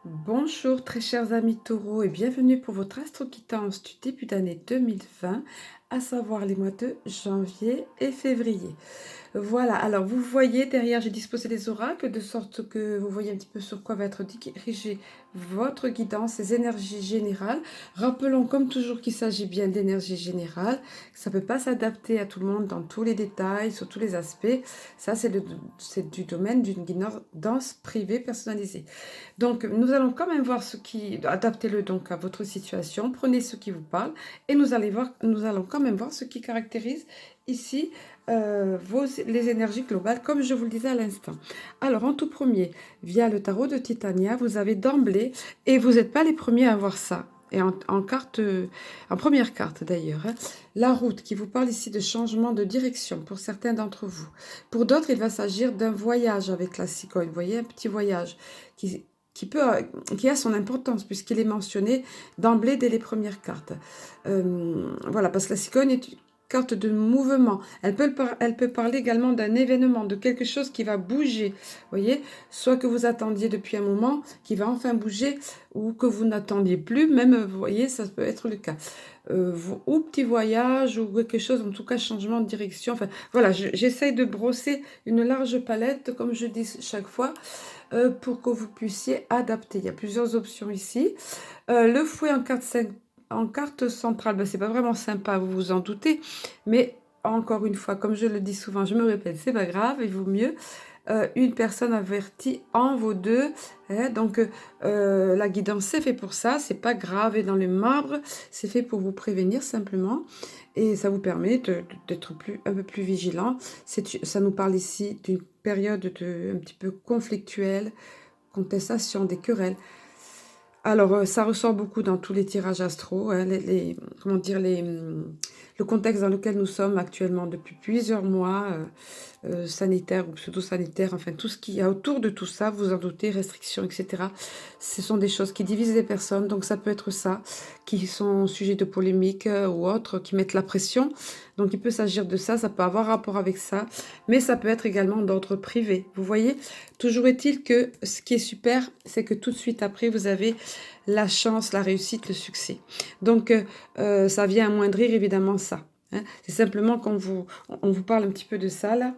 Bonjour très chers amis taureaux et bienvenue pour votre astro-quittance du début d'année 2020, à savoir les mois de janvier et février. Voilà, alors vous voyez derrière j'ai disposé les oracles de sorte que vous voyez un petit peu sur quoi va être dirigée votre guidance, les énergies générales. Rappelons comme toujours qu'il s'agit bien d'énergie générale, ça ne peut pas s'adapter à tout le monde dans tous les détails, sur tous les aspects. Ça c'est du domaine d'une guidance privée personnalisée. Donc, nous allons quand même voir ce qui... Adaptez-le donc à votre situation, prenez ce qui vous parle et nous allons quand même voir ce qui caractérise ici les énergies globales, comme je vous le disais à l'instant. Alors, en tout premier, via le tarot de Titania, vous avez d'emblée, et vous n'êtes pas les premiers à avoir ça, et en première carte d'ailleurs, hein, la route qui vous parle ici de changement de direction pour certains d'entre vous. Pour d'autres, il va s'agir d'un voyage avec la cigogne, vous voyez, un petit voyage qui, qui a son importance puisqu'il est mentionné d'emblée dès les premières cartes. Voilà, parce que la cigogne est une carte de mouvement. Elle peut parler également d'un événement, de quelque chose qui va bouger. Vous voyez, soit que vous attendiez depuis un moment, qui va enfin bouger, ou que vous n'attendiez plus, même, vous voyez, ça peut être le cas. Ou petit voyage, ou quelque chose, en tout cas, changement de direction. Enfin, voilà, j'essaye de brosser une large palette, comme je dis chaque fois, pour que vous puissiez adapter. Il y a plusieurs options ici. Le fouet en carte centrale, ben, c'est pas vraiment sympa, vous vous en doutez, mais encore une fois, comme je le dis souvent, je me répète, c'est pas grave, il vaut mieux une personne avertie en vaut deux, hein. Donc la guidance c'est fait pour ça, c'est pas gravé dans le marbre, c'est fait pour vous prévenir simplement et ça vous permet d'être un peu plus vigilant. Ça nous parle ici d'une période un petit peu conflictuelle, contestation, des querelles. Alors, ça ressort beaucoup dans tous les tirages astro, hein, comment dire, le contexte dans lequel nous sommes actuellement depuis plusieurs mois, sanitaires ou pseudo-sanitaires, enfin tout ce qu'il y a autour de tout ça, vous en doutez, restrictions, etc. Ce sont des choses qui divisent les personnes, donc ça peut être ça, qui sont sujets de polémique ou autres, qui mettent la pression. Donc il peut s'agir de ça, ça peut avoir rapport avec ça, mais ça peut être également d'ordre privé. Vous voyez, toujours est-il que ce qui est super, c'est que tout de suite après, vous avez la chance, la réussite, le succès. Donc, ça vient amoindrir évidemment ça, hein. C'est simplement on vous parle un petit peu de ça là.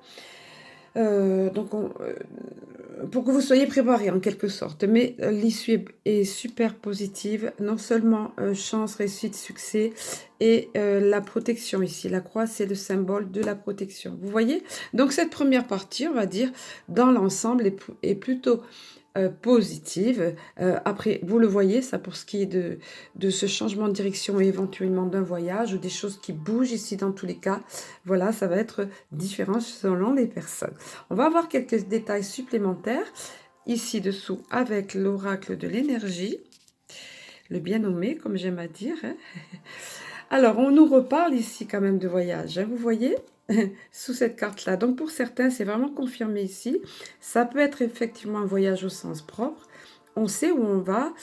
Pour que vous soyez préparés en quelque sorte. Mais l'issue est super positive. Non seulement chance, réussite, succès et la protection ici. La croix, c'est le symbole de la protection. Vous voyez? Donc cette première partie, on va dire, dans l'ensemble, est plutôt positive. Après, vous le voyez, ça pour ce qui est de ce changement de direction et éventuellement d'un voyage ou des choses qui bougent ici dans tous les cas. Voilà, ça va être différent selon les personnes. On va avoir quelques détails supplémentaires ici dessous avec l'oracle de l'énergie, le bien nommé, comme j'aime à dire, hein. Alors, on nous reparle ici quand même de voyage, hein, vous voyez, sous cette carte-là. Donc, pour certains, c'est vraiment confirmé ici. Ça peut être effectivement un voyage au sens propre. On sait où on va,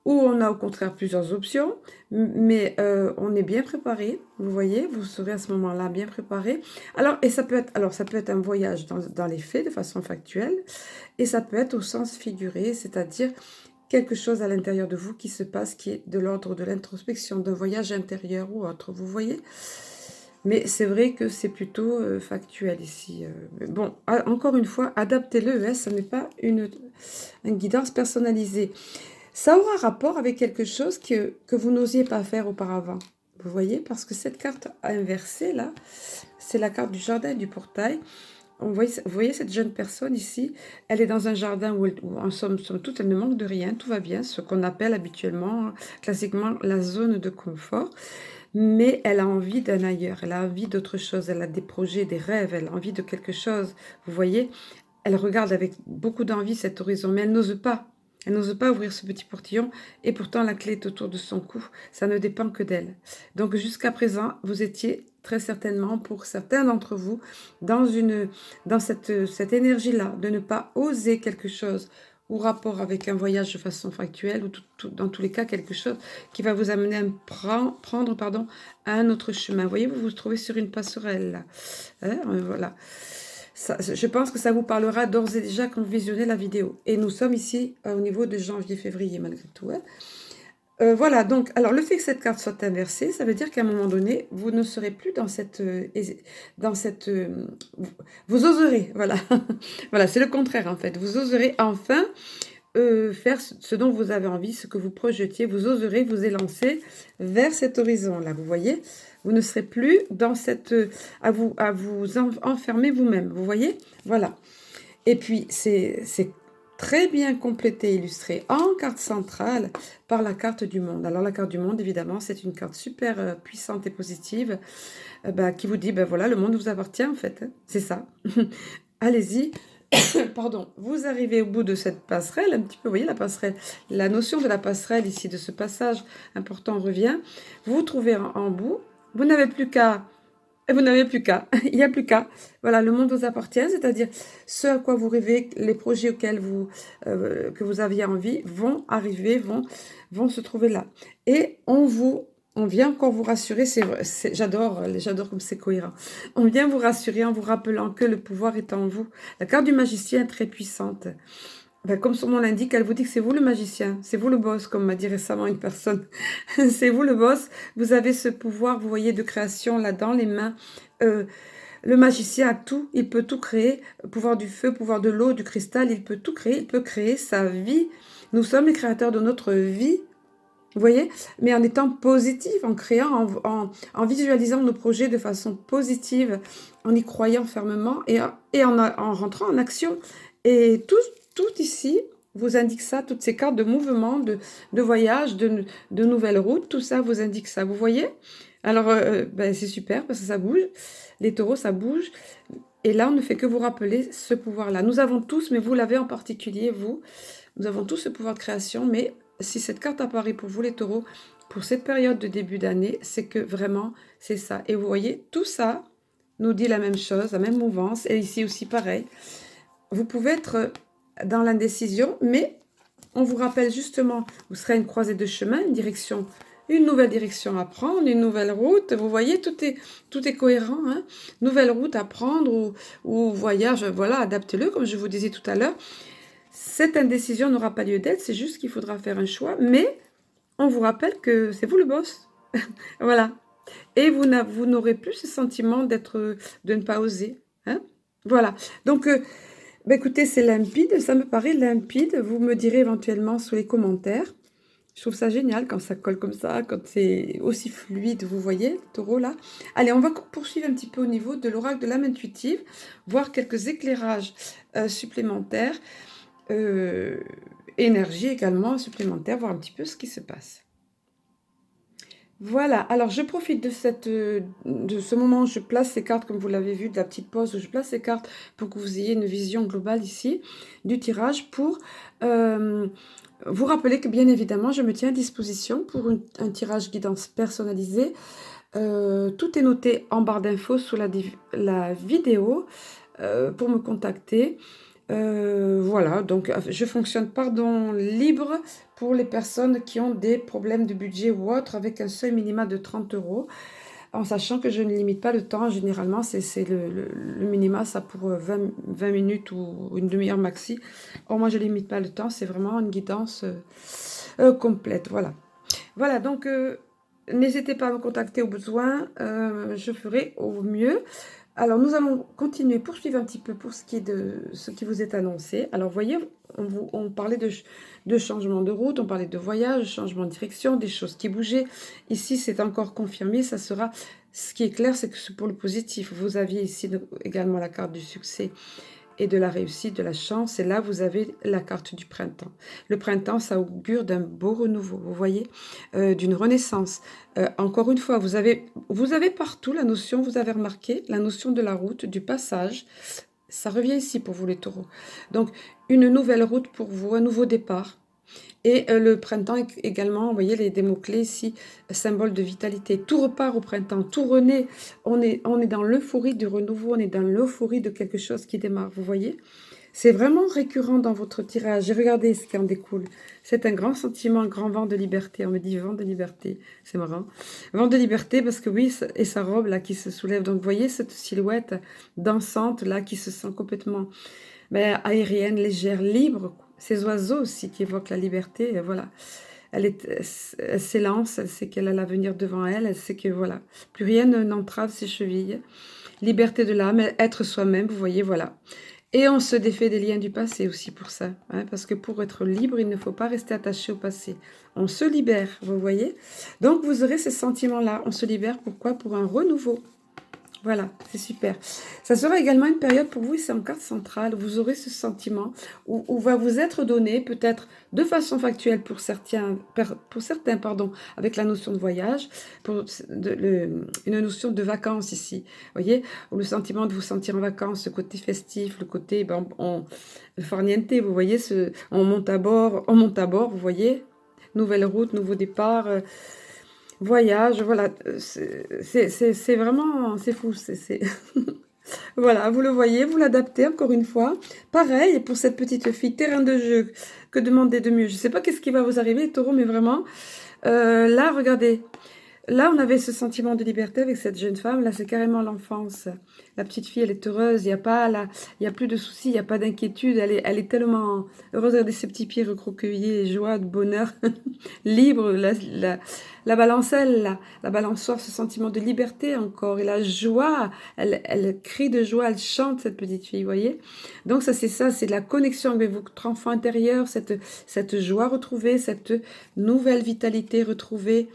ou on a au contraire plusieurs options, mais on est bien préparé. Vous voyez, vous serez à ce moment-là bien préparé. Alors, ça peut être un voyage dans les faits, de façon factuelle, et ça peut être au sens figuré, c'est-à-dire quelque chose à l'intérieur de vous qui se passe, qui est de l'ordre de l'introspection, d'un voyage intérieur ou autre, vous voyez. Mais c'est vrai que c'est plutôt factuel ici. Bon, encore une fois, adaptez-le, hein, ça n'est pas une guidance personnalisée. Ça aura rapport avec quelque chose que vous n'osiez pas faire auparavant. Vous voyez, parce que cette carte inversée, là, c'est la carte du jardin et du portail. Vous voyez cette jeune personne ici, elle est dans un jardin où en somme toute, elle ne manque de rien, tout va bien, ce qu'on appelle habituellement, classiquement, la zone de confort. Mais elle a envie d'un ailleurs, elle a envie d'autre chose, elle a des projets, des rêves, elle a envie de quelque chose. Vous voyez, elle regarde avec beaucoup d'envie cet horizon, mais elle n'ose pas. Elle n'ose pas ouvrir ce petit portillon et pourtant la clé est autour de son cou. Ça ne dépend que d'elle. Donc jusqu'à présent, vous étiez très certainement, pour certains d'entre vous, dans cette énergie-là, de ne pas oser quelque chose ou rapport avec un voyage de façon factuelle, ou dans tous les cas quelque chose qui va vous amener à prendre un autre chemin. Vous voyez, vous vous trouvez sur une passerelle là. Hein, voilà. je pense que ça vous parlera d'ores et déjà quand vous visionnez la vidéo. Et nous sommes ici au niveau de janvier-février malgré tout. Hein. Voilà, donc, alors le fait que cette carte soit inversée, ça veut dire qu'à un moment donné, vous ne serez plus dans vous oserez, voilà, voilà, c'est le contraire en fait, vous oserez enfin faire ce dont vous avez envie, ce que vous projetiez, vous oserez vous élancer vers cet horizon-là, vous voyez, vous ne serez plus dans à vous enfermer vous-même, vous voyez, voilà, et puis c'est très bien complété, illustré en carte centrale par la carte du monde. Alors la carte du monde, évidemment, c'est une carte super puissante et positive qui vous dit, ben voilà, le monde vous appartient en fait. Hein. C'est ça. Allez-y. Pardon. Vous arrivez au bout de cette passerelle, un petit peu, vous voyez la passerelle, la notion de la passerelle ici, de ce passage important revient. Vous vous trouvez en bout. Vous n'avez plus qu'à il n'y a plus qu'à. Voilà, le monde vous appartient, c'est-à-dire ce à quoi vous rêvez, les projets auxquels que vous aviez envie vont arriver, vont se trouver là. Et on vient encore vous rassurer, j'adore comme c'est cohérent. On vient vous rassurer en vous rappelant que le pouvoir est en vous. La carte du magicien est très puissante. Ben, comme son nom l'indique, elle vous dit que c'est vous le magicien, c'est vous le boss, comme m'a dit récemment une personne. C'est vous le boss, vous avez ce pouvoir, vous voyez, de création là dans les mains. Le magicien a tout, il peut tout créer, pouvoir du feu, pouvoir de l'eau, du cristal, il peut tout créer, il peut créer sa vie. Nous sommes les créateurs de notre vie, vous voyez, mais en étant positif, en créant, en visualisant nos projets de façon positive, en y croyant fermement et en rentrant en action. Et tout ici vous indique ça, toutes ces cartes de mouvement, de voyage, de nouvelles routes, tout ça vous indique ça, vous voyez? Alors, ben, c'est super parce que ça bouge, les taureaux, ça bouge. Et là, on ne fait que vous rappeler ce pouvoir-là. Nous avons tous, mais vous l'avez en particulier, vous, nous avons tous ce pouvoir de création, mais si cette carte apparaît pour vous les taureaux, pour cette période de début d'année, c'est que vraiment, c'est ça. Et vous voyez, tout ça nous dit la même chose, la même mouvance, et ici aussi pareil. Vous pouvez être dans l'indécision, mais on vous rappelle justement, vous serez à une croisée de chemin, une nouvelle direction à prendre, une nouvelle route. Vous voyez, tout est cohérent. Hein, nouvelle route à prendre ou voyage, voilà, adaptez-le, comme je vous disais tout à l'heure. Cette indécision n'aura pas lieu d'être, c'est juste qu'il faudra faire un choix, mais on vous rappelle que c'est vous le boss. Voilà. Et vous n'aurez plus ce sentiment de ne pas oser. Hein, voilà. Donc, ben écoutez, c'est limpide, ça me paraît limpide. Vous me direz éventuellement sous les commentaires. Je trouve ça génial quand ça colle comme ça, quand c'est aussi fluide, vous voyez, le taureau là. Allez, on va poursuivre un petit peu au niveau de l'oracle de l'âme intuitive, voir quelques éclairages supplémentaires, énergie également supplémentaire, voir un petit peu ce qui se passe. Voilà, alors je profite de ce moment où je place ces cartes, comme vous l'avez vu, de la petite pause où je place ces cartes pour que vous ayez une vision globale ici du tirage pour vous rappeler que bien évidemment je me tiens à disposition pour un tirage guidance personnalisé. Tout est noté en barre d'infos sous la vidéo pour me contacter. Voilà, donc je fonctionne par don libre pour les personnes qui ont des problèmes de budget ou autre avec un seuil minimal de 30 €, en sachant que je ne limite pas le temps. Généralement, c'est le minima, ça pour 20 minutes ou une demi-heure maxi. Or, moi, je ne limite pas le temps, c'est vraiment une guidance complète. Voilà, voilà donc n'hésitez pas à me contacter au besoin, je ferai au mieux. Alors, nous allons continuer, poursuivre un petit peu pour ce qui est de ce qui vous est annoncé. Alors, vous voyez, on parlait de changement de route, on parlait de voyage, changement de direction, des choses qui bougeaient. Ici, c'est encore confirmé, ça sera... Ce qui est clair, c'est que c'est pour le positif. Vous aviez ici également la carte du succès et de la réussite, de la chance. Et là, vous avez la carte du printemps. Le printemps, ça augure d'un beau renouveau, vous voyez, d'une renaissance. Encore une fois, vous avez partout la notion, vous avez remarqué, la notion de la route, du passage. Ça revient ici pour vous les taureaux. Donc, une nouvelle route pour vous, un nouveau départ. Et le printemps également, vous voyez des mots-clés ici, symbole de vitalité. Tout repart au printemps, tout renaît. On est dans l'euphorie du renouveau, on est dans l'euphorie de quelque chose qui démarre, vous voyez. C'est vraiment récurrent dans votre tirage. Et regardez ce qui en découle. C'est un grand sentiment, un grand vent de liberté. On me dit vent de liberté. C'est marrant. Vent de liberté parce que oui, et sa robe là qui se soulève. Donc vous voyez cette silhouette dansante là qui se sent complètement aérienne, légère, libre. Ces oiseaux aussi qui évoquent la liberté. Et voilà. Elle s'élance, elle sait qu'elle a l'avenir devant elle. Elle sait que voilà, plus rien n'entrave ses chevilles. Liberté de l'âme, être soi-même, vous voyez, voilà. Et on se défait des liens du passé aussi pour ça. Hein, parce que pour être libre, il ne faut pas rester attaché au passé. On se libère, vous voyez. Donc vous aurez ces sentiments-là. On se libère, pourquoi? Pour un renouveau. Voilà, c'est super. Ça sera également une période pour vous, c'est en carte centrale, où vous aurez ce sentiment, où va vous être donné, peut-être de façon factuelle pour certains, pardon, avec la notion de voyage, une notion de vacances ici, vous voyez, ou le sentiment de vous sentir en vacances, ce côté festif, le côté, le farniente, vous voyez, on monte à bord, vous voyez, nouvelle route, nouveau départ, voyage, voilà, c'est vraiment, c'est fou, voilà, vous le voyez, vous l'adaptez encore une fois. Pareil, pour cette petite fille, terrain de jeu, que demander de mieux? Je ne sais pas qu'est-ce qui va vous arriver, taureau, mais vraiment, là, regardez, là, on avait ce sentiment de liberté avec cette jeune femme, là, c'est carrément l'enfance. La petite fille, elle est heureuse, il n'y a pas, là, il y a plus de soucis, il n'y a pas d'inquiétude, elle est tellement heureuse, regardez ses petits pieds recroquevillés, joie, de bonheur, libre, la balancelle, la balançoire, ce sentiment de liberté encore, et la joie, elle crie de joie, elle chante cette petite fille, vous voyez. Donc ça, c'est de la connexion avec votre enfant intérieur, cette joie retrouvée, cette nouvelle vitalité retrouvée,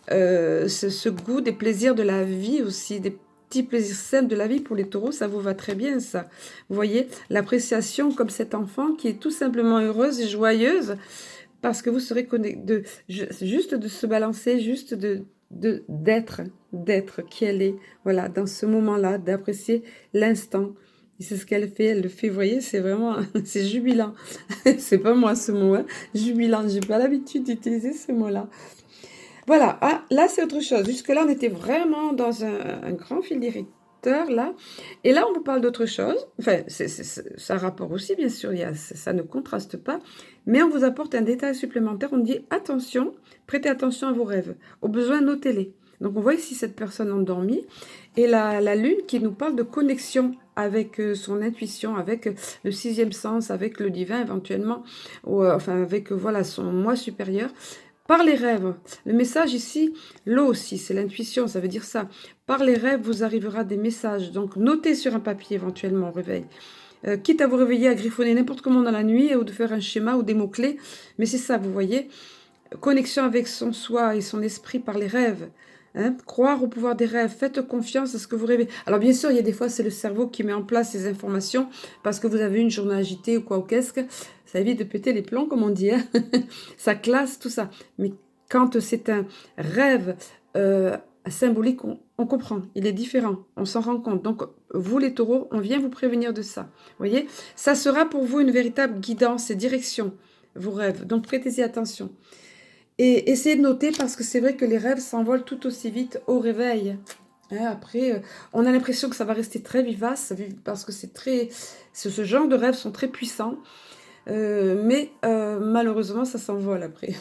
ce goût des plaisirs de la vie aussi, des petits plaisirs simples de la vie pour les taureaux, ça vous va très bien ça. Vous voyez, l'appréciation comme cet enfant qui est tout simplement heureuse et joyeuse, parce que vous serez connecté, juste de se balancer, juste d'être qui elle est, voilà, dans ce moment-là, d'apprécier l'instant. Et c'est ce qu'elle fait, elle le fait, vous voyez, c'est vraiment, c'est jubilant. C'est pas moi ce mot, hein, jubilant, j'ai pas l'habitude d'utiliser ce mot-là. Voilà, ah, là c'est autre chose. Jusque-là, on était vraiment dans un grand fil directeur, là. Et là, on vous parle d'autre chose. Enfin, ça a rapport aussi, bien sûr, ça ne contraste pas. Mais on vous apporte un détail supplémentaire. On dit, attention, prêtez attention à vos rêves. Au besoin, notez-les. Donc, on voit ici cette personne endormie. Et la lune qui nous parle de connexion avec son intuition, avec le sixième sens, avec le divin éventuellement, ou enfin avec voilà son moi supérieur. Par les rêves, le message ici, l'eau aussi, c'est l'intuition, ça veut dire ça. Par les rêves, vous arrivera des messages. Donc, notez sur un papier éventuellement au réveil. Quitte à vous réveiller, à griffonner n'importe comment dans la nuit, ou de faire un schéma ou des mots-clés. Mais c'est ça, vous voyez. Connexion avec son soi et son esprit par les rêves. Hein, croire au pouvoir des rêves, faites confiance à ce que vous rêvez. Alors bien sûr, il y a des fois, c'est le cerveau qui met en place ces informations parce que vous avez une journée agitée ou quoi ou qu'est-ce que ça évite de péter les plombs, comme on dit. Hein. Ça classe tout ça. Mais quand c'est un rêve symbolique, on comprend. Il est différent. On s'en rend compte. Donc, vous les taureaux, on vient vous prévenir de ça. Vous voyez, ça sera pour vous une véritable guidance et direction, vos rêves. Donc, prêtez-y attention. Et essayez de noter parce que c'est vrai que les rêves s'envolent tout aussi vite au réveil. Hein, après, on a l'impression que ça va rester très vivace parce que ce genre de rêves sont très puissants. Mais malheureusement, ça s'envole après.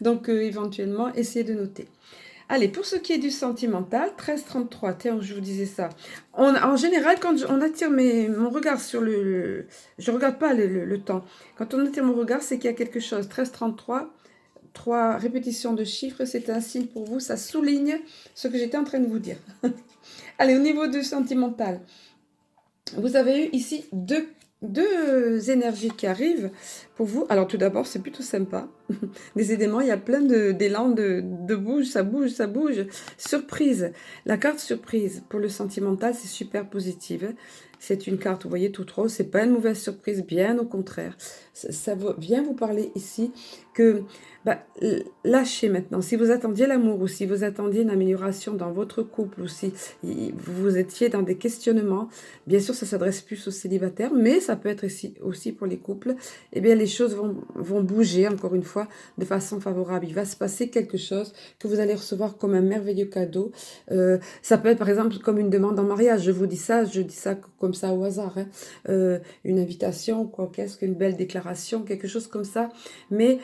Donc, éventuellement, essayez de noter. Allez, pour ce qui est du sentimental, 13-33, tiens, je vous disais ça. En général, quand on attire mon regard sur je ne regarde pas le temps. Quand on attire mon regard, c'est qu'il y a quelque chose. 13-33, 3 répétitions de chiffres, c'est un signe pour vous, ça souligne ce que j'étais en train de vous dire. Allez, au niveau du sentimental, vous avez eu ici deux énergies qui arrivent pour vous. Alors tout d'abord, c'est plutôt sympa. Décidément, il y a plein d'élan de bouge, ça bouge, ça bouge. Surprise. La carte surprise pour le sentimental, c'est super positive. C'est une carte, vous voyez, toute rose. C'est pas une mauvaise surprise, bien au contraire. vient vous parler ici que bah, lâchez maintenant. Si vous attendiez l'amour ou si vous attendiez une amélioration dans votre couple ou si vous étiez dans des questionnements, bien sûr, ça s'adresse plus aux célibataires, mais ça peut être aussi pour les couples, eh bien, les choses vont bouger, encore une fois, de façon favorable. Il va se passer quelque chose que vous allez recevoir comme un merveilleux cadeau. Ça peut être, par exemple, comme une demande en mariage. Je dis ça comme ça au hasard, hein. Une invitation, quoi, qu'est-ce qu'une belle déclaration, quelque chose comme ça. Mais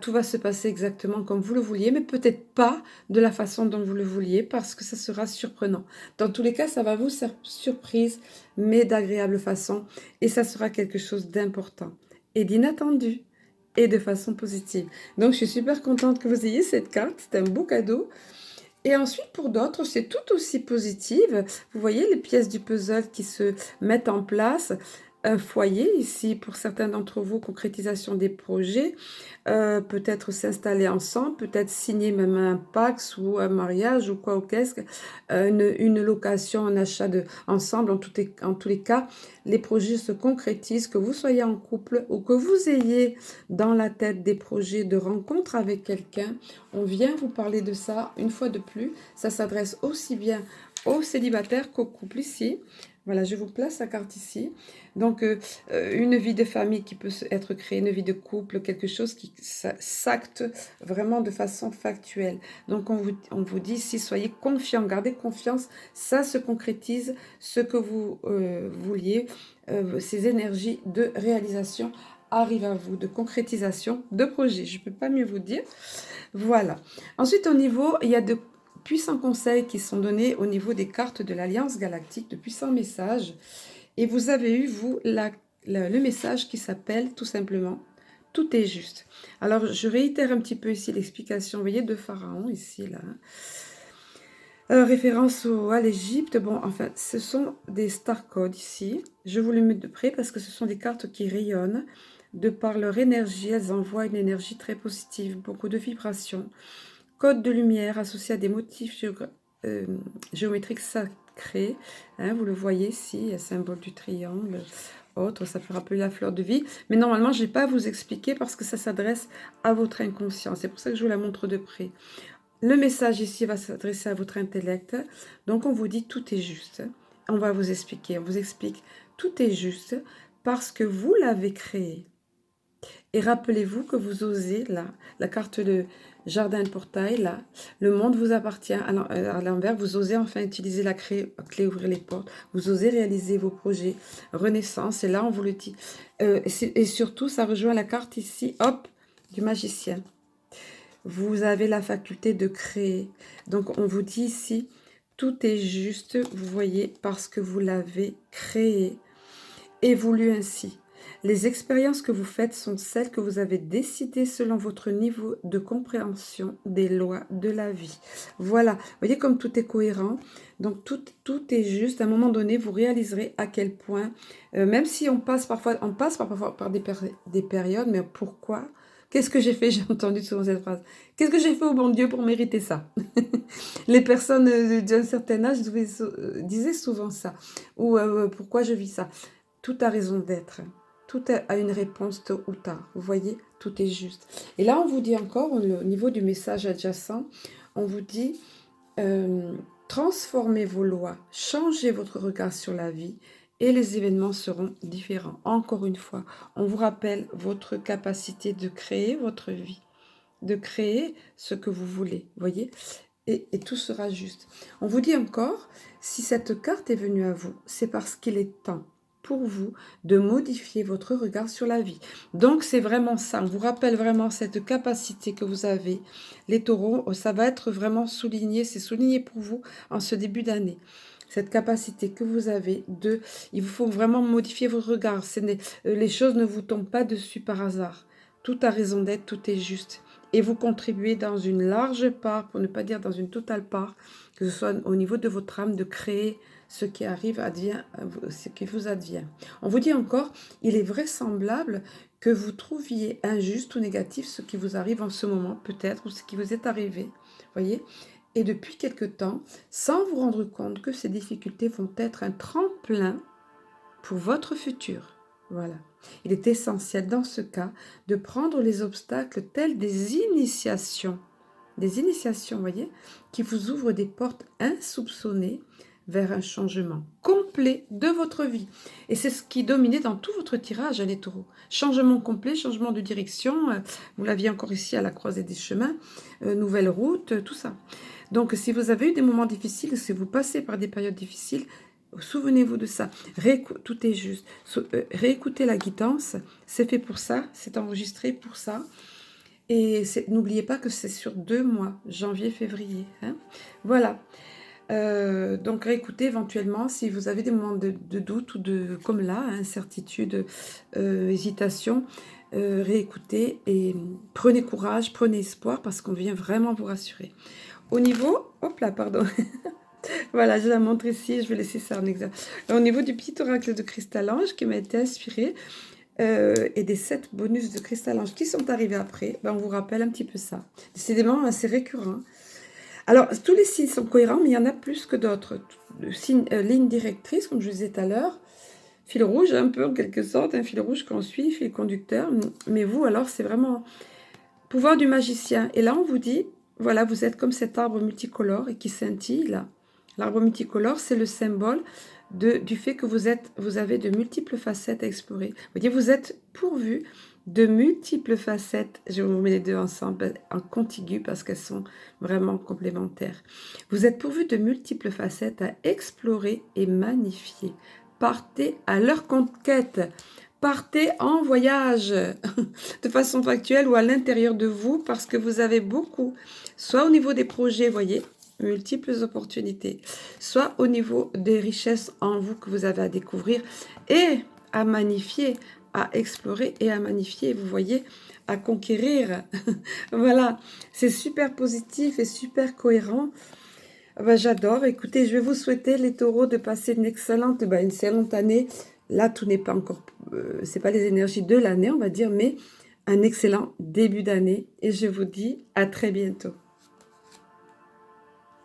tout va se passer exactement comme vous le vouliez, mais peut-être pas de la façon dont vous le vouliez, parce que ça sera surprenant. Dans tous les cas, ça va vous faire surprise, mais d'agréable façon, et ça sera quelque chose d'important et d'inattendu, et de façon positive. Donc, je suis super contente que vous ayez cette carte, c'est un beau cadeau. Et ensuite, pour d'autres, c'est tout aussi positive. Vous voyez les pièces du puzzle qui se mettent en place. Un foyer ici, pour certains d'entre vous, concrétisation des projets, peut-être s'installer ensemble, peut-être signer même un Pax ou un mariage ou quoi ou qu'est-ce, une location, un achat ensemble. En tous les cas, les projets se concrétisent, que vous soyez en couple ou que vous ayez dans la tête des projets de rencontre avec quelqu'un. On vient vous parler de ça une fois de plus. Ça s'adresse aussi bien aux célibataires qu'aux couples ici. Voilà, je vous place la carte ici. Donc, une vie de famille qui peut être créée, une vie de couple, quelque chose qui s'acte vraiment de façon factuelle. Donc, on vous dit ici, soyez confiants, gardez confiance, ça se concrétise, ce que vous vouliez, ces énergies de réalisation arrivent à vous, de concrétisation de projet. Je ne peux pas mieux vous dire. Voilà. Ensuite, au niveau, il y a de puissants conseils qui sont donnés au niveau des cartes de l'Alliance Galactique, de puissants messages. Et vous avez eu, vous, le message qui s'appelle tout simplement « Tout est juste ». Alors, je réitère un petit peu ici l'explication, vous voyez, de Pharaon, ici, là. Référence à l'Égypte. Bon, enfin, ce sont des star codes ici. Je vous les mets de près parce que ce sont des cartes qui rayonnent. De par leur énergie, elles envoient une énergie très positive, beaucoup de vibrations. Code de lumière associé à des motifs géométriques sacrés. Hein, vous le voyez ici, symbole du triangle, autre, ça peut rappeler la fleur de vie. Mais normalement, je ne vais pas vous expliquer parce que ça s'adresse à votre inconscient. C'est pour ça que je vous la montre de près. Le message ici va s'adresser à votre intellect. Donc, on vous dit tout est juste. On va vous expliquer. On vous explique tout est juste parce que vous l'avez créé. Et rappelez-vous que vous osez, là, la carte de jardin de portail, là, le monde vous appartient à l'envers, vous osez enfin utiliser la clé, ouvrir les portes, vous osez réaliser vos projets, renaissance, et là on vous le dit. Et surtout, ça rejoint la carte ici, hop, du magicien. Vous avez la faculté de créer. Donc on vous dit ici, tout est juste, vous voyez, parce que vous l'avez créé et voulu ainsi. Les expériences que vous faites sont celles que vous avez décidées selon votre niveau de compréhension des lois de la vie. Voilà, vous voyez comme tout est cohérent. Donc tout est juste. À un moment donné, vous réaliserez à quel point, même si on passe parfois par des périodes, mais pourquoi? Qu'est-ce que j'ai fait? J'ai entendu souvent cette phrase. Qu'est-ce que j'ai fait au bon Dieu pour mériter ça? Les personnes d'un certain âge disaient souvent ça. Ou pourquoi je vis ça? Tout a raison d'être. Tout a une réponse tôt ou tard. Vous voyez, tout est juste. Et là, on vous dit encore, au niveau du message adjacent, on vous dit, transformez vos lois, changez votre regard sur la vie et les événements seront différents. Encore une fois, on vous rappelle votre capacité de créer votre vie, de créer ce que vous voulez. Vous voyez, et tout sera juste. On vous dit encore, si cette carte est venue à vous, c'est parce qu'il est temps pour vous de modifier votre regard sur la vie. Donc c'est vraiment ça, on vous rappelle vraiment cette capacité que vous avez. Les taureaux, ça va être vraiment souligné, c'est souligné pour vous en ce début d'année. Cette capacité que vous avez il vous faut vraiment modifier votre regard. Les choses ne vous tombent pas dessus par hasard. Tout a raison d'être, tout est juste. Et vous contribuez dans une large part, pour ne pas dire dans une totale part, que ce soit au niveau de votre âme, de créer ce qui arrive, ce qui vous advient. On vous dit encore, il est vraisemblable que vous trouviez injuste ou négatif ce qui vous arrive en ce moment, peut-être, ou ce qui vous est arrivé. Voyez ? Et depuis quelque temps, sans vous rendre compte que ces difficultés vont être un tremplin pour votre futur. Voilà. Il est essentiel dans ce cas de prendre les obstacles tels des initiations. Des initiations, vous voyez, qui vous ouvrent des portes insoupçonnées vers un changement complet de votre vie. Et c'est ce qui dominait dans tout votre tirage, les taureaux. Changement complet, changement de direction, vous l'aviez encore ici à la croisée des chemins, nouvelle route, tout ça. Donc si vous avez eu des moments difficiles, si vous passez par des périodes difficiles, souvenez-vous de ça. Tout est juste. Réécoutez la guidance, c'est fait pour ça, c'est enregistré pour ça. Et n'oubliez pas que c'est sur 2 mois, janvier, février. Hein. Voilà. Donc réécoutez éventuellement si vous avez des moments de doute ou de, comme là, incertitude, hésitation, réécoutez et prenez courage, prenez espoir parce qu'on vient vraiment vous rassurer. Au niveau, hop là, pardon, voilà, je la montre ici, je vais laisser ça en exemple. Au niveau du petit oracle de Cristal-Ange qui m'a été inspiré, et des 7 bonus de Cristal-Ange qui sont arrivés après, ben on vous rappelle un petit peu ça. Décidément, assez récurrent. Alors, tous les signes sont cohérents, mais il y en a plus que d'autres. Ligne directrice, comme je vous disais tout à l'heure, fil rouge, un peu en quelque sorte, un fil rouge qu'on suit, fil conducteur. Mais vous, alors, c'est vraiment pouvoir du magicien. Et là, on vous dit, voilà, vous êtes comme cet arbre multicolore et qui scintille, là. L'arbre multicolore, c'est le symbole du fait que vous avez de multiples facettes à explorer. Vous voyez, vous êtes pourvu de multiples facettes. Je vous mets les deux ensemble en contigu parce qu'elles sont vraiment complémentaires. Vous êtes pourvu de multiples facettes à explorer et magnifier. Partez à leur conquête. Partez en voyage de façon factuelle ou à l'intérieur de vous parce que vous avez beaucoup, soit au niveau des projets, voyez, multiples opportunités, soit au niveau des richesses en vous que vous avez à découvrir et à magnifier, à explorer et à magnifier, vous voyez, à conquérir. Voilà, c'est super positif et super cohérent. Ben, j'adore. Écoutez, je vais vous souhaiter, les taureaux, de passer une excellente année. Là, tout n'est pas encore, c'est pas les énergies de l'année, on va dire, mais un excellent début d'année. Et je vous dis à très bientôt.